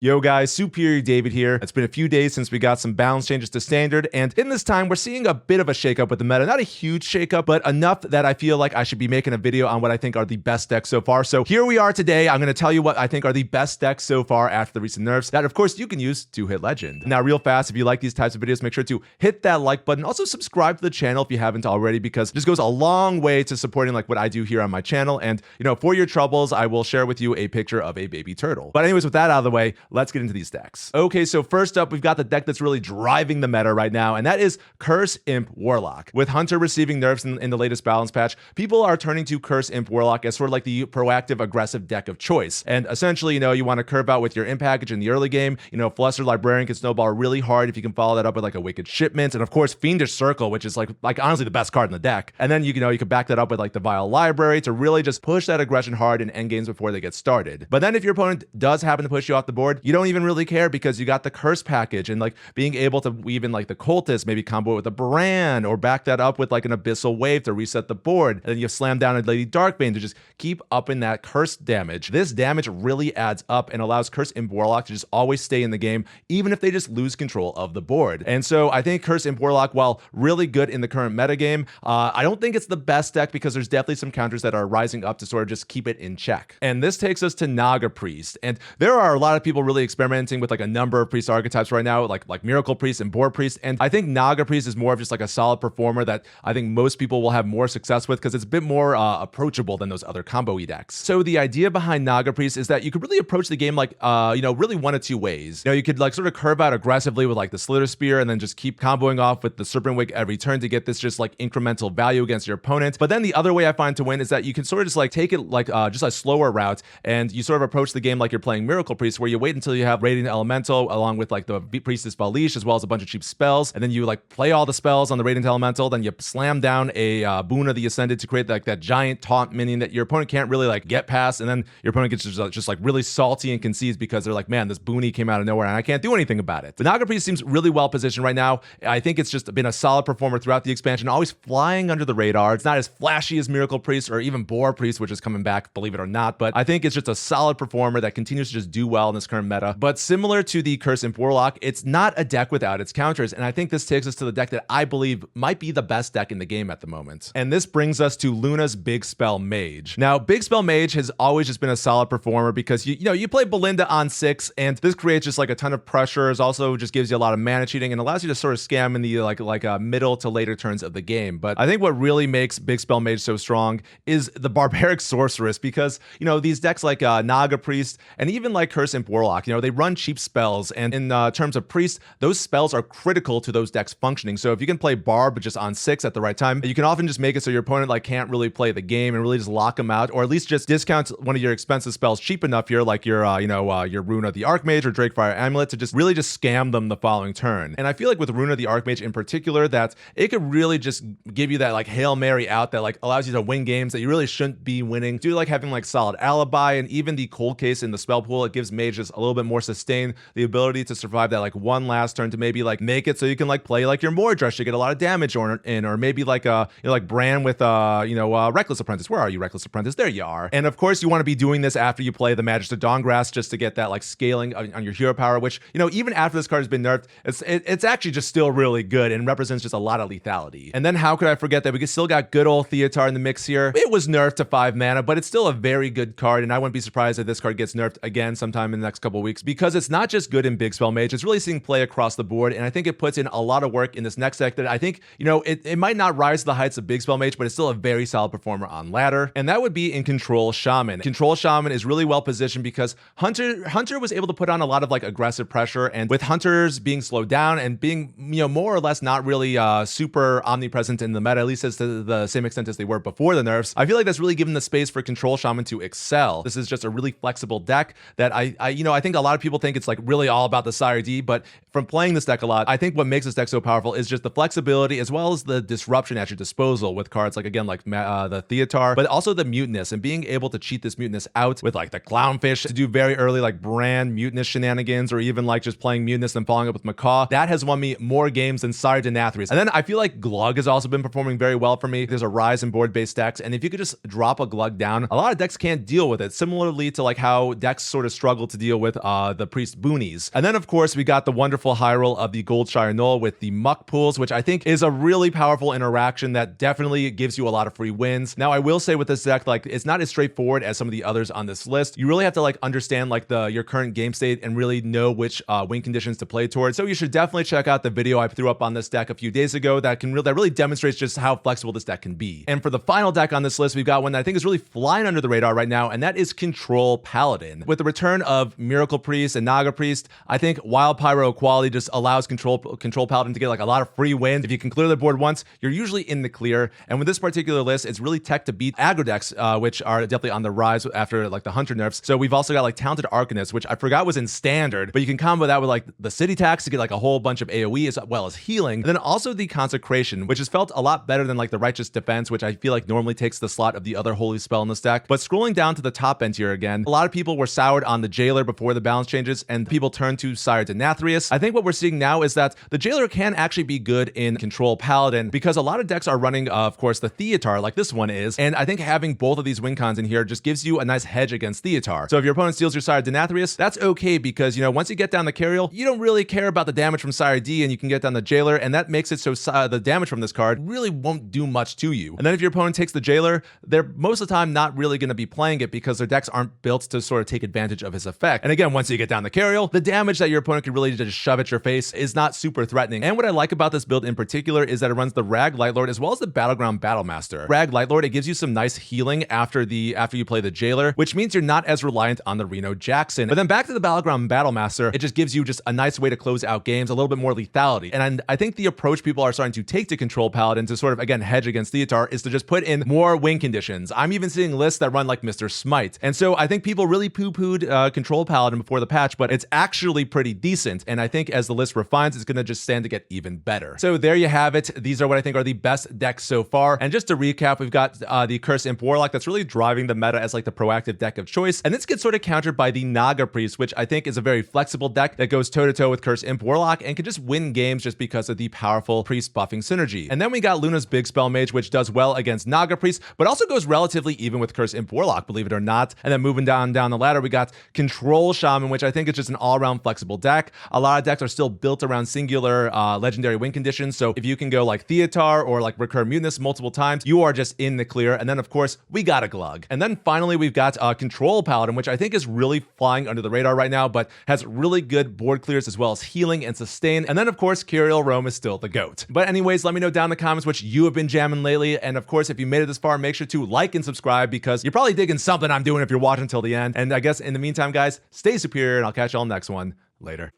Yo guys, Superior David here. It's been a few days since we got some balance changes to standard, and in this time we're seeing a bit of a shakeup with the meta. Not a huge shakeup, but enough that I feel like I should be making a video on what I think are the best decks so far. So here we are today. I'm going to tell you what I think are the best decks so far after the recent nerfs that of course you can use to hit legend. Now real fast, if you like these types of videos, make sure to hit that like button. Also subscribe to the channel if you haven't already, because this goes a long way to supporting like what I do here on my channel. And you know, for your troubles, I will share with you a picture of a baby turtle. But anyways, with that out of the way, let's get into these decks. Okay, so first up, we've got the deck that's really driving the meta right now, and that is Curse Imp Warlock. With Hunter receiving nerfs in the latest balance patch, people are turning to Curse Imp Warlock as sort of like the proactive, aggressive deck of choice. And essentially, you know, you want to curve out with your imp package in the early game. You know, Flustered Librarian can snowball really hard if you can follow that up with like a Wicked Shipment, and of course, Fiendish Circle, which is like honestly the best card in the deck. And then you can back that up with like the Vile Library to really just push that aggression hard in endgames before they get started. But then if your opponent does happen to push you off the board, you don't even really care, because you got the curse package, and like being able to weave in like the cultist, maybe combo it with a brand or back that up with like an abyssal wave to reset the board, and then you slam down a Lady Darkbane to just keep upping that curse damage. This damage really adds up and allows Curse Imp Warlock to just always stay in the game, even if they just lose control of the board. And so I think Curse Imp Warlock, while really good in the current metagame, I don't think it's the best deck, because there's definitely some counters that are rising up to sort of just keep it in check. And this takes us to Naga Priest, and there are a lot of people really experimenting with like a number of priest archetypes right now, like Miracle Priest and Boar Priest, and I think Naga Priest is more of just like a solid performer that I think most people will have more success with, because it's a bit more approachable than those other combo-y decks. So the idea behind Naga Priest is that you could really approach the game like really one of two ways. You know, you could like sort of curve out aggressively with like the Slither Spear, and then just keep comboing off with the Serpent Wig every turn to get this just like incremental value against your opponent. But then the other way I find to win is that you can sort of just like take it like just a slower route, and you sort of approach the game like you're playing Miracle Priest, where you wait until you have Radiant Elemental along with like the Priestess Balish, as well as a bunch of cheap spells, and then you like play all the spells on the Radiant Elemental, then you slam down a Boon of the Ascended to create like that giant taunt minion that your opponent can't really like get past, and then your opponent gets just like really salty and concedes because they're like, man, this Boonie came out of nowhere and I can't do anything about it. The Naga Priest seems really well positioned right now. I think it's just been a solid performer throughout the expansion, always flying under the radar. It's not as flashy as Miracle Priest or even Boar Priest, which is coming back, believe it or not, but I think it's just a solid performer that continues to just do well in this current meta. But similar to the Curse Imp Warlock, it's not a deck without its counters, and I think this takes us to the deck that I believe might be the best deck in the game at the moment. And this brings us to Luna's Big Spell Mage. Now, Big Spell Mage has always just been a solid performer, because you play Belinda on 6, and this creates just like a ton of pressure. It also just gives you a lot of mana cheating and allows you to sort of scam in the like middle to later turns of the game. But I think what really makes Big Spell Mage so strong is the Barbaric Sorceress, because these decks like Naga Priest and even like Curse Imp Warlock, they run cheap spells, and in terms of Priest, those spells are critical to those decks functioning. So if you can play Barb just on 6 at the right time, you can often just make it so your opponent like can't really play the game and really just lock them out, or at least just discount one of your expensive spells cheap enough here, like your Runa the Archmage or Drakefire Amulet, to just really just scam them the following turn. And I feel like with Runa the Archmage in particular, that it could really just give you that like Hail Mary out that like allows you to win games that you really shouldn't be winning. Do like having like solid alibi, and even the cold case in the spell pool, it gives mages a little bit more sustain, the ability to survive that like one last turn to maybe like make it so you can like play like your Mordresh to get a lot of damage in, or maybe like like Bran with Reckless Apprentice. Where are you, Reckless Apprentice? There you are. And of course you want to be doing this after you play the Magister Dawngrasp, just to get that like scaling on your hero power, which even after this card has been nerfed, it's actually just still really good and represents just a lot of lethality. And then how could I forget that we still got good old Theotar in the mix here. It was nerfed to 5 mana, but it's still a very good card, and I wouldn't be surprised if this card gets nerfed again sometime in the next couple weeks, because it's not just good in Big Spell Mage, it's really seeing play across the board. And I think it puts in a lot of work in this next deck that I think it might not rise to the heights of Big Spell Mage, but it's still a very solid performer on ladder, and that would be in Control Shaman. Control Shaman is really well positioned because Hunter was able to put on a lot of like aggressive pressure, and with Hunters being slowed down and being more or less not really super omnipresent in the meta, at least as to the same extent as they were before the nerfs, I feel like that's really given the space for Control Shaman to excel. This is just a really flexible deck that I think a lot of people think it's like really all about the Sire D, but from playing this deck a lot, I think what makes this deck so powerful is just the flexibility as well as the disruption at your disposal with cards like, again, like the Theotar, but also the Mutinous, and being able to cheat this Mutinous out with like the Clownfish to do very early like Bran Mutinous shenanigans, or even like just playing Mutinous and following up with Macaw. That has won me more games than Sire Denathrius. And then I feel like Glug has also been performing very well for me. There's a rise in board-based decks, and if you could just drop a Glug down, a lot of decks can't deal with it, similarly to like how decks sort of struggle to deal with with the priest boonies. And then of course we got the wonderful high roll of the Goldshire Knoll with the muck pools, which I think is a really powerful interaction that definitely gives you a lot of free wins. Now I will say with this deck, like it's not as straightforward as some of the others on this list. You really have to like understand like your current game state and really know which win conditions to play towards. So you should definitely check out the video I threw up on this deck a few days ago that really demonstrates just how flexible this deck can be. And for the final deck on this list, we've got one that I think is really flying under the radar right now, and that is Control Paladin. With the return of Miracle Priest and Naga Priest, I think Wild Pyro Equality just allows Control Paladin to get like a lot of free wins. If you can clear the board once, you're usually in the clear. And with this particular list, it's really tech to beat aggro decks, which are definitely on the rise after like the Hunter nerfs. So we've also got like Talented Arcanist, which I forgot was in standard, but you can combo that with like the City Tax to get like a whole bunch of AoE as well as healing. And then also the Consecration, which has felt a lot better than like the Righteous Defense, which I feel like normally takes the slot of the other holy spell in this deck. But scrolling down to the top end here again, a lot of people were soured on the Jailer before the balance changes, and people turned to Sire Denathrius. I think what we're seeing now is that the Jailer can actually be good in Control Paladin because a lot of decks are running, of course, the Theatar like this one is, and I think having both of these win cons in here just gives you a nice hedge against Theatar. So if your opponent steals your Sire Denathrius, that's okay because, you know, once you get down the Cariel, you don't really care about the damage from Sire D, and you can get down the Jailer, and that makes it so the damage from this card really won't do much to you. And then if your opponent takes the Jailer, they're most of the time not really going to be playing it because their decks aren't built to sort of take advantage of his effect. And again, once you get down the Cariel, the damage that your opponent can really just shove at your face is not super threatening. And what I like about this build in particular is that it runs the Rag Lightlord as well as the Battleground Battlemaster. Rag Lightlord, it gives you some nice healing after you play the Jailer, which means you're not as reliant on the Reno Jackson. But then back to the Battleground Battlemaster, it just gives you just a nice way to close out games, a little bit more lethality. And I think the approach people are starting to take to Control Paladin to sort of, again, hedge against Theatar is to just put in more win conditions. I'm even seeing lists that run like Mr. Smite. And so I think people really poo-pooed Control Paladin before the patch, but it's actually pretty decent. And I think as the list refines, it's going to just stand to get even better. So there you have it. These are what I think are the best decks so far. And just to recap, we've got the Curse Imp Warlock that's really driving the meta as like the proactive deck of choice. And this gets sort of countered by the Naga Priest, which I think is a very flexible deck that goes toe-to-toe with Curse Imp Warlock and can just win games just because of the powerful Priest buffing synergy. And then we got Luna's Big Spell Mage, which does well against Naga Priest, but also goes relatively even with Curse Imp Warlock, believe it or not. And then moving down the ladder, we got Control Shaman, which I think is just an all-around flexible deck. A lot of decks are still built around singular legendary win conditions, so if you can go like Theatar or like Recur Mutinous multiple times, you are just in the clear. And then of course, we got a Glug. And then finally, we've got Control Paladin, which I think is really flying under the radar right now, but has really good board clears as well as healing and sustain. And then of course, Curiel Rome is still the GOAT. But anyways, let me know down in the comments which you have been jamming lately. And of course, if you made it this far, make sure to like and subscribe because you're probably digging something I'm doing if you're watching till the end. And I guess in the meantime, guys, stay superior and I'll catch y'all next one. Later.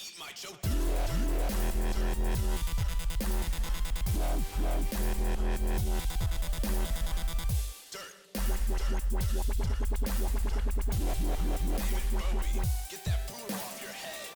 Dirt.